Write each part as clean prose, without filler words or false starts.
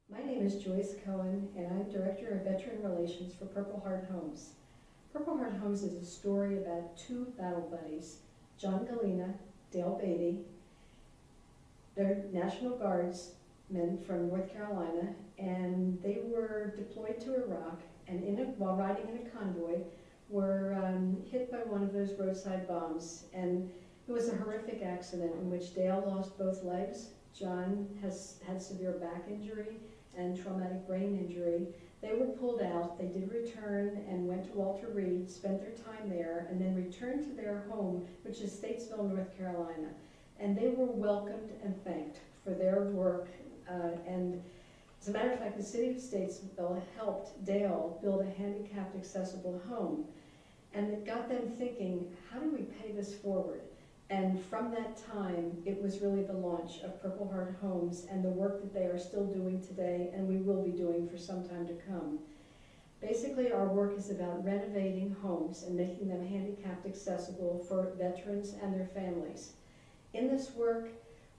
My name is Joyce Cohen, and I'm Director of Veteran Relations for Purple Heart Homes. Purple Heart Homes is a story about two battle buddies, John Galena, Dale Beatty. They're National Guardsmen from North Carolina, and they were deployed to Iraq, and while riding in a convoy, were hit by one of those roadside bombs. And it was a horrific accident in which Dale lost both legs. John has had severe back injury and traumatic brain injury. They were pulled out. They did return and went to Walter Reed, spent their time there, and then returned to their home, which is Statesville, North Carolina. And they were welcomed and thanked for their work. And as a matter of fact, the city of Statesville helped Dale build a handicapped accessible home. And it got them thinking, how do we pay this forward? And from that time, it was really the launch of Purple Heart Homes and the work that they are still doing today and we will be doing for some time to come. Basically, our work is about renovating homes and making them handicapped accessible for veterans and their families. In this work,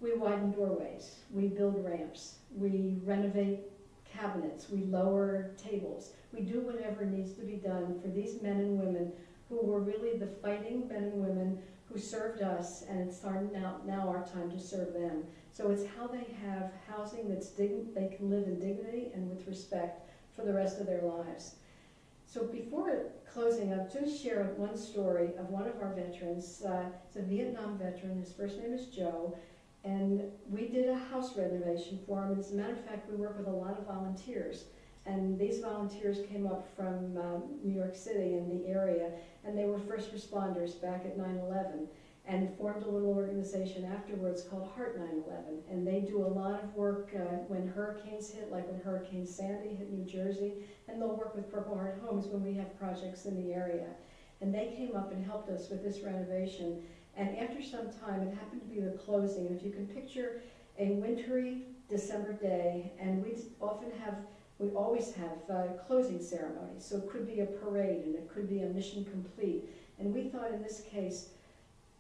we widen doorways, we build ramps, we renovate cabinets, we lower tables. We do whatever needs to be done for these men and women who were really the fighting men and women who served us, and it's now our time to serve them. So it's how they have housing that's they can live in dignity and with respect for the rest of their lives. So before closing, I'll just share one story of one of our veterans. It's a Vietnam veteran. His first name is Joe, and we did a house renovation for him. As a matter of fact, we work with a lot of volunteers. And these volunteers came up from New York City in the area, and they were first responders back at 9/11 and formed a little organization afterwards called Heart 9/11. And they do a lot of work when hurricanes hit, like when Hurricane Sandy hit New Jersey, and they'll work with Purple Heart Homes when we have projects in the area. And they came up and helped us with this renovation. And after some time, it happened to be the closing. And if you can picture a wintry December day, and we always have closing ceremonies, so it could be a parade and it could be a mission complete. And we thought in this case,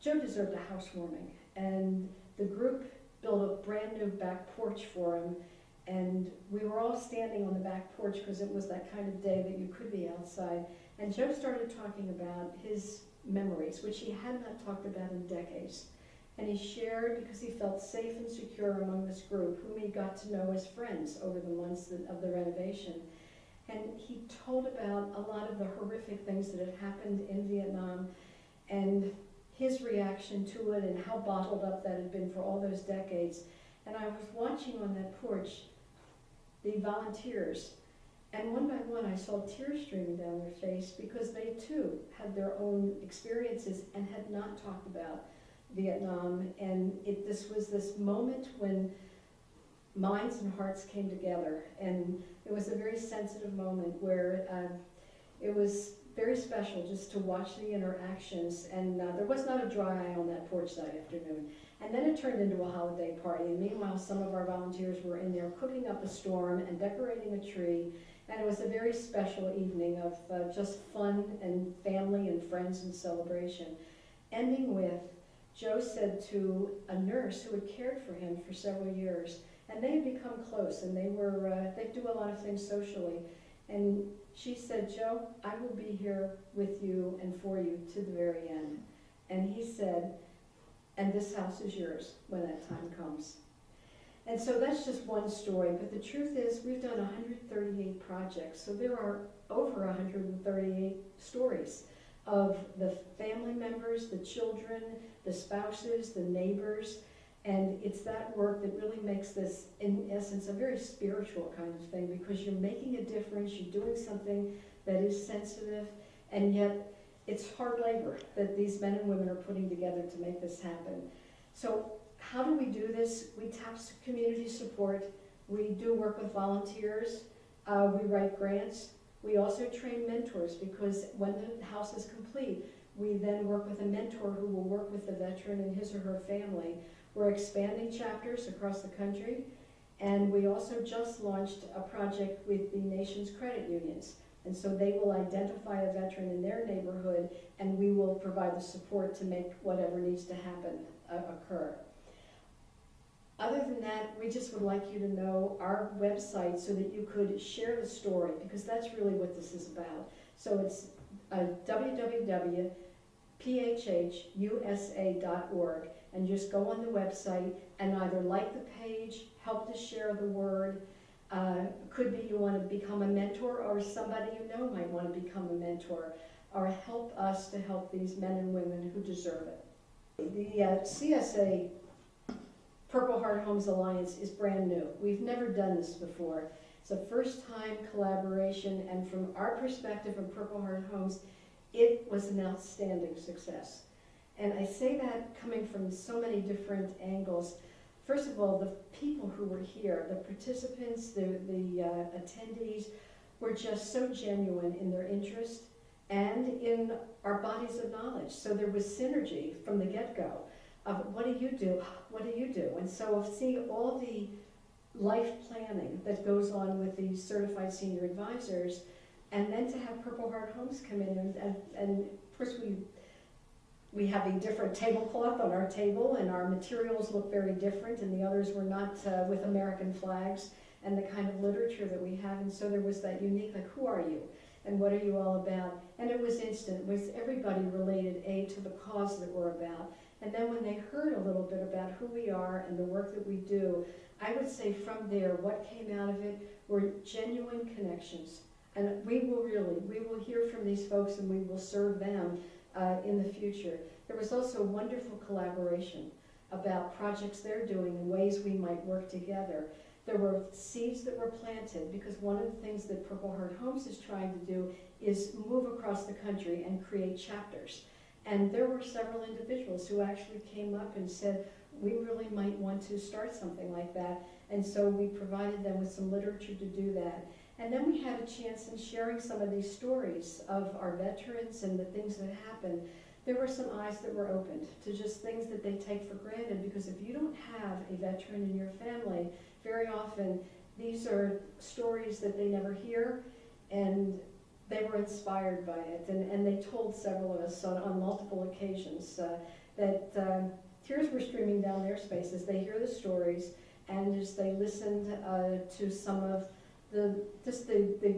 Joe deserved a housewarming. And the group built a brand new back porch for him. And we were all standing on the back porch because it was that kind of day that you could be outside. And Joe started talking about his memories, which he had not talked about in decades. And he shared because he felt safe and secure among this group, whom he got to know as friends over the months of the renovation. And he told about a lot of the horrific things that had happened in Vietnam and his reaction to it and how bottled up that had been for all those decades. And I was watching on that porch the volunteers, and one by one I saw tears streaming down their face because they too had their own experiences and had not talked about Vietnam. And this was this moment when minds and hearts came together, and it was a very sensitive moment where it was very special just to watch the interactions. And there was not a dry eye on that porch that afternoon. And then it turned into a holiday party, and meanwhile some of our volunteers were in there cooking up a storm and decorating a tree, and it was a very special evening of just fun and family and friends and celebration. Ending with, Joe said to a nurse who had cared for him for several years, and they had become close, and they do a lot of things socially, and she said, "Joe, I will be here with you and for you to the very end." And he said, "And this house is yours when that time comes." And so that's just one story, but the truth is we've done 138 projects, so there are over 138 stories of the family members, the children, the spouses, the neighbors, and it's that work that really makes this, in essence, a very spiritual kind of thing, because you're making a difference, you're doing something that is sensitive, and yet it's hard labor that these men and women are putting together to make this happen. So how do we do this? We tap community support, we do work with volunteers, we write grants, we also train mentors, because when the house is complete, we then work with a mentor who will work with the veteran and his or her family. We're expanding chapters across the country, and we also just launched a project with the nation's credit unions. And so they will identify a veteran in their neighborhood, and we will provide the support to make whatever needs to happen occur. Other than that, that, we just would like you to know our website so that you could share the story, because that's really what this is about. So it's www.phhusa.org, and just go on the website and either like the page, help to share the word. Could be you want to become a mentor, or somebody you know might want to become a mentor, or help us to help these men and women who deserve it. The CSA Purple Heart Homes Alliance is brand new. We've never done this before. It's a first-time collaboration, and from our perspective of Purple Heart Homes, it was an outstanding success. And I say that coming from so many different angles. First of all, the people who were here, the participants, the attendees, were just so genuine in their interest and in our bodies of knowledge. So there was synergy from the get-go of what do you do, what do you do? And so seeing all the life planning that goes on with the certified senior advisors, and then to have Purple Heart Homes come in, and of course we have a different tablecloth on our table, and our materials look very different, and the others were not with American flags and the kind of literature that we have. And so there was that unique, like, who are you? And what are you all about? And it was instant. It was everybody related, to the cause that we're about. And then when they heard a little bit about who we are and the work that we do, I would say from there, what came out of it were genuine connections. And we will hear from these folks, and we will serve them in the future. There was also wonderful collaboration about projects they're doing and ways we might work together. There were seeds that were planted, because one of the things that Purple Heart Homes is trying to do is move across the country and create chapters. And there were several individuals who actually came up and said, we really might want to start something like that. And so we provided them with some literature to do that. And then we had a chance in sharing some of these stories of our veterans and the things that happened. There were some eyes that were opened to just things that they take for granted, because if you don't have a veteran in your family, very often these are stories that they never hear, and they were inspired by it. And they told several of us on multiple occasions that tears were streaming down their faces. They hear the stories, and as they listened to some of the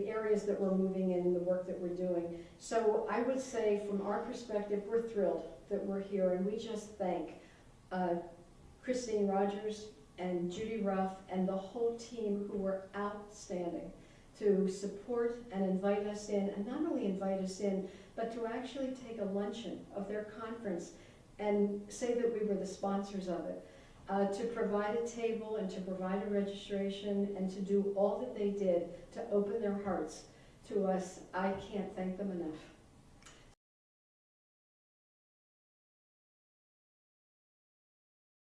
areas that we're moving in, the work that we're doing. So I would say from our perspective, we're thrilled that we're here, and we just thank Christine Rogers and Judy Ruff and the whole team who were outstanding to support and invite us in, and not only invite us in, but to actually take a luncheon of their conference and say that we were the sponsors of it. To provide a table and to provide a registration and to do all that they did to open their hearts to us. I can't thank them enough.